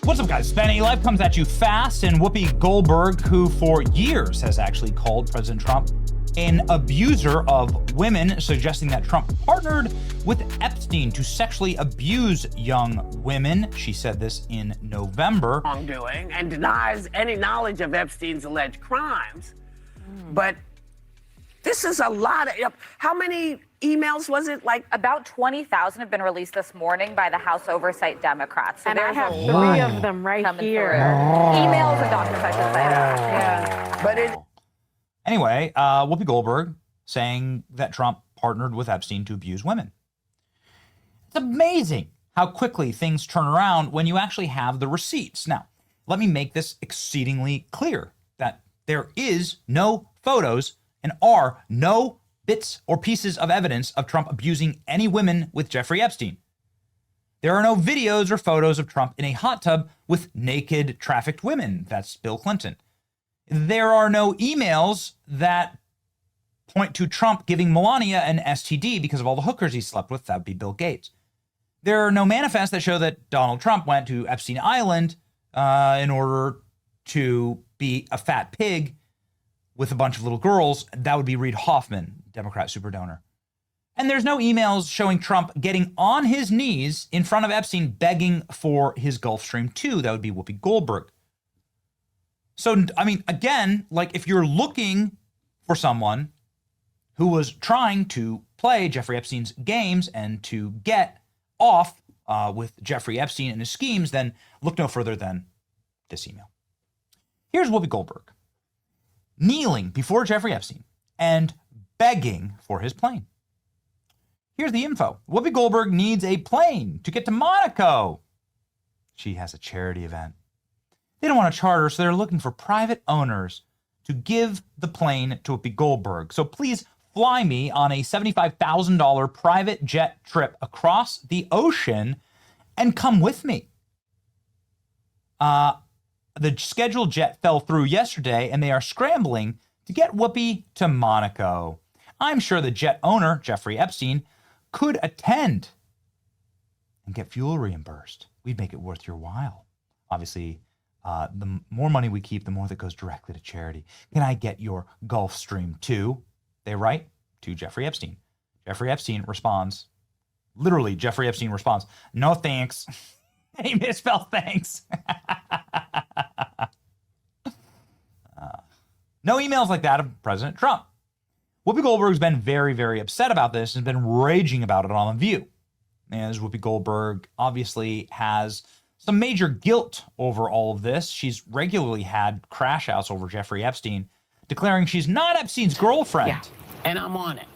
What's up, guys? Benny. Life comes at you fast, and Whoopi Goldberg, who for years has actually called President Trump an abuser of women, suggesting that Trump partnered with Epstein to sexually abuse young women. She said this in November. Wrongdoing and denies any knowledge of Epstein's alleged crimes. But this is a lot of, how many emails was it? Like about 20,000 have been released this morning by the House Oversight Democrats. So and I have 3 of them right here. Emails and documents, I should say. Yeah. But Anyway, Whoopi Goldberg saying that Trump partnered with Epstein to abuse women. It's amazing how quickly things turn around when you actually have the receipts. Now, let me make this exceedingly clear that there is no photos and are no bits or pieces of evidence of Trump abusing any women with Jeffrey Epstein. There are no videos or photos of Trump in a hot tub with naked trafficked women. That's Bill Clinton. There are no emails that point to Trump giving Melania an STD because of all the hookers he slept with. That would be Bill Gates. There are no manifests that show that Donald Trump went to Epstein Island in order to be a fat pig with a bunch of little girls. That would be Reid Hoffman, Democrat super donor. And there's no emails showing Trump getting on his knees in front of Epstein begging for his Gulfstream 2. That would be Whoopi Goldberg. So, I mean, again, like if you're looking for someone who was trying to play Jeffrey Epstein's games and to get off with Jeffrey Epstein and his schemes, then look no further than this email. Here's Whoopi Goldberg kneeling before Jeffrey Epstein and begging for his plane. Here's the info. Whoopi Goldberg needs a plane to get to Monaco. She has a charity event. They don't want a charter, so they're looking for private owners to give the plane to Whoopi Goldberg. So please fly me on a $75,000 private jet trip across the ocean and come with me. The scheduled jet fell through yesterday, and they are scrambling to get Whoopi to Monaco. I'm sure the jet owner, Jeffrey Epstein, could attend and get fuel reimbursed. We'd make it worth your while. Obviously, the more money we keep, the more that goes directly to charity. Can I get your Gulfstream 2? They write to Jeffrey Epstein. Jeffrey Epstein responds, literally, Jeffrey Epstein responds, no thanks. He misspelled thanks. No emails like that of President Trump. Whoopi Goldberg's been very, very upset about this and been raging about it on The View. As Whoopi Goldberg obviously has some major guilt over all of this. She's regularly had crash outs over Jeffrey Epstein, declaring she's not Epstein's girlfriend. yeah, and I'm on it.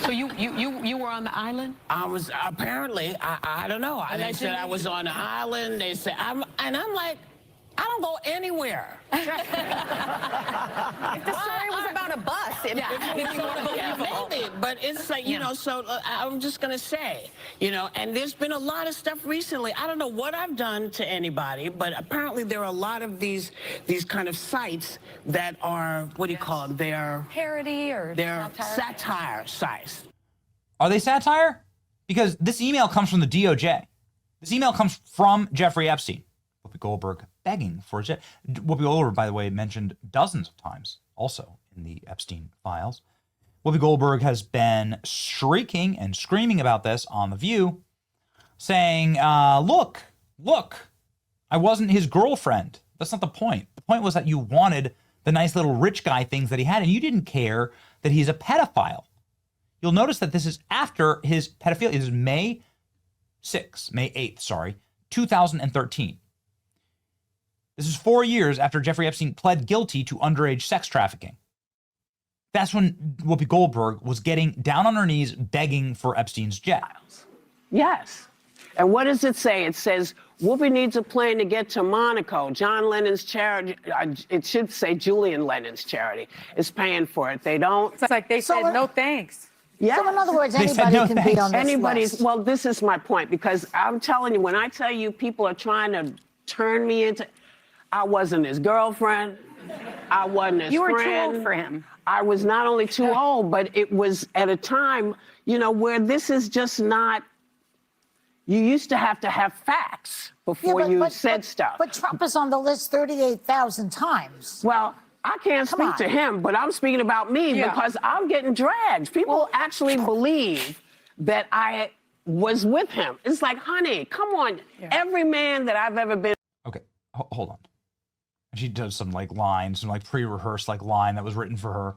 So you were on the island? I was apparently, I don't know. They said I was on the island. They said, I'm like, I don't go anywhere. If the story was about a bus, Maybe, but it's like, you know, so I'm just going to say, you know, and there's been a lot of stuff recently. I don't know what I've done to anybody, but apparently there are a lot of these kind of sites that are, what do you call them? They're parody or they're satire sites. Are they satire? Because this email comes from the DOJ. This email comes from Jeffrey Epstein. Whoopi Goldberg begging for a jet. Whoopi Goldberg, by the way, mentioned dozens of times also in the Epstein Files. Whoopi Goldberg has been shrieking and screaming about this on The View, saying, look, I wasn't his girlfriend. That's not the point. The point was that you wanted the nice little rich guy things that he had, and you didn't care that he's a pedophile. You'll notice that this is after his pedophilia. This is May 8th, 2013. This is 4 years after Jeffrey Epstein pled guilty to underage sex trafficking. That's when Whoopi Goldberg was getting down on her knees begging for Epstein's jet. Yes. And what does it say? It says, Whoopi needs a plane to get to Monaco. John Lennon's charity, it should say Julian Lennon's charity, is paying for it. They don't. It's like they said, no thanks. Yeah. So in other words, They said anybody no can thanks. be on this Anybody's, list. well, this is my point, because I'm telling you, when I tell you people are trying to turn me into, I wasn't his girlfriend. I wasn't his You were friend. too old for him. I was not only too old, but it was at a time, you know, where this is just not, you used to have facts before you said stuff. But Trump is on the list 38,000 times. Well, I can't Come speak on. to him, but I'm speaking about me because I'm getting dragged. People actually believe that I was with him. It's like, honey, come on. Every man that I've ever been. Okay, hold on. And she does some like line, some like pre-rehearsed like line that was written for her.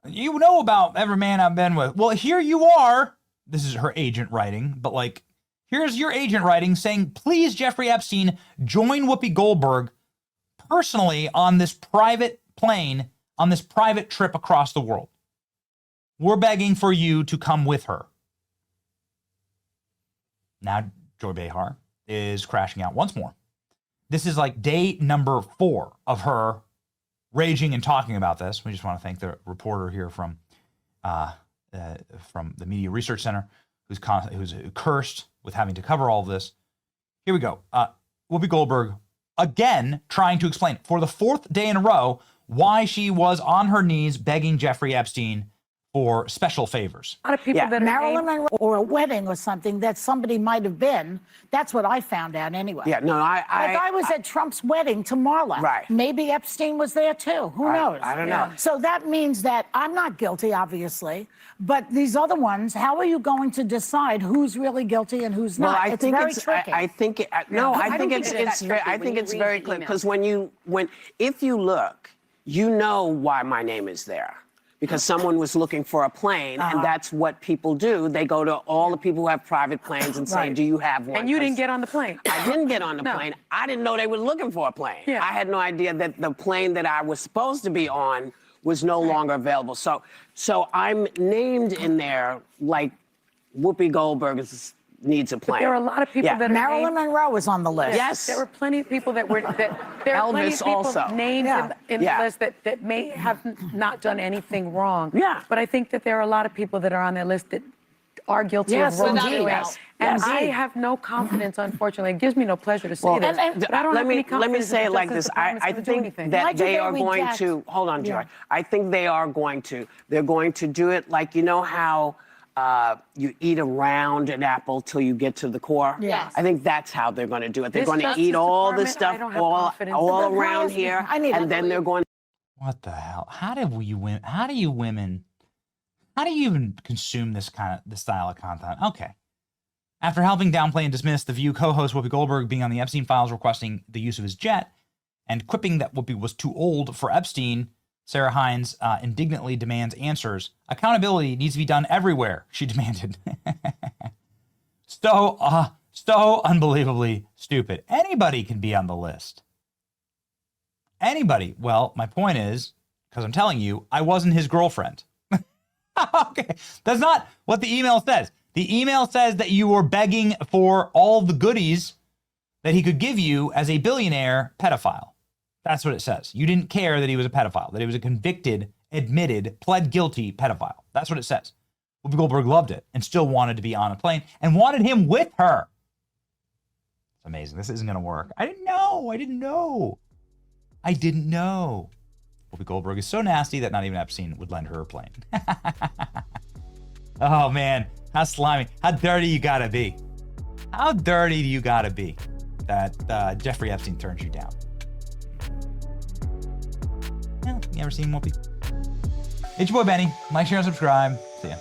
You know about every man I've been with. Well, here you are. This is her agent writing, but like, here's your agent writing saying, please, Jeffrey Epstein, join Whoopi Goldberg personally on this private plane, on this private trip across the world. We're begging for you to come with her. Now, Joy Behar is crashing out once more. This is like day number 4 of her raging and talking about this. We just want to thank the reporter here from the Media Research Center who's cursed with having to cover all of this. Here we go. Whoopi Goldberg, again, trying to explain for the 4th day in a row why she was on her knees begging Jeffrey Epstein for special favors. A lot of people that are Marilyn Monroe or a wedding or something that somebody might have been. That's what I found out anyway. Yeah, no, Like I was at Trump's wedding to Marla. Right. Maybe Epstein was there too. Who knows? I don't know. So that means that I'm not guilty, obviously. But these other ones, how are you going to decide who's really guilty and who's Well, not? I it's think very it's. tricky. I think it. No, I I don't think think it's. it's that tricky I when think you it's read very the clear email. because if you look, you know why my name is there. Because someone was looking for a plane, and that's what people do. They go to all the people who have private planes and say, do you have one? And you didn't get on the plane. I didn't get on the plane. I didn't know they were looking for a plane. Yeah. I had no idea that the plane that I was supposed to be on was no longer available. So I'm named in there like Whoopi Goldberg needs a plane. There are a lot of people that are Marilyn named, Monroe was on the list. Yes. There were plenty of people that were there are plenty of Elvis people also. named Yeah. in Yeah. the list that may have not done anything wrong. Yeah. But I think that there are a lot of people that are on that list that are guilty Yes, of wrongdoing. indeed. Yes. And Yes. I have no confidence, unfortunately. It gives me no pleasure to say Well, this. But I don't let have me any confidence let me that say the it like Justice this. Department's I gonna do think anything. that Why'd you they get are going reject? to hold on, Joy. Yeah. I think they are going to. They're going to do it like you know how you eat around an apple till you get to the core. Yes. I think that's how they're going to do it. They're This going to Justice eat all this Department, I stuff don't have all confidence. all But why around is- here, I need and then they're going. What the hell? How do you women even consume this style of content? Okay. After helping downplay and dismiss The View co-host Whoopi Goldberg being on the Epstein Files requesting the use of his jet and quipping that Whoopi was too old for Epstein, Sarah Hines indignantly demands answers. Accountability needs to be done everywhere, she demanded. So unbelievably stupid. Anybody can be on the list. Anybody. Well, my point is, because I'm telling you, I wasn't his girlfriend. Okay, that's not what the email says. The email says that you were begging for all the goodies that he could give you as a billionaire pedophile. That's what it says. You didn't care that he was a pedophile, that he was a convicted, admitted, pled guilty pedophile. That's what it says. Whoopi Goldberg loved it and still wanted to be on a plane and wanted him with her. It's amazing. This isn't going to work. I didn't know. Whoopi Goldberg is so nasty that not even Epstein would lend her a plane. Oh, man. How slimy. How dirty you got to be. How dirty do you got to be that Jeffrey Epstein turns you down? Yeah, you ever seen Whoopi? It's your boy Benny. Like, share, and subscribe. See ya.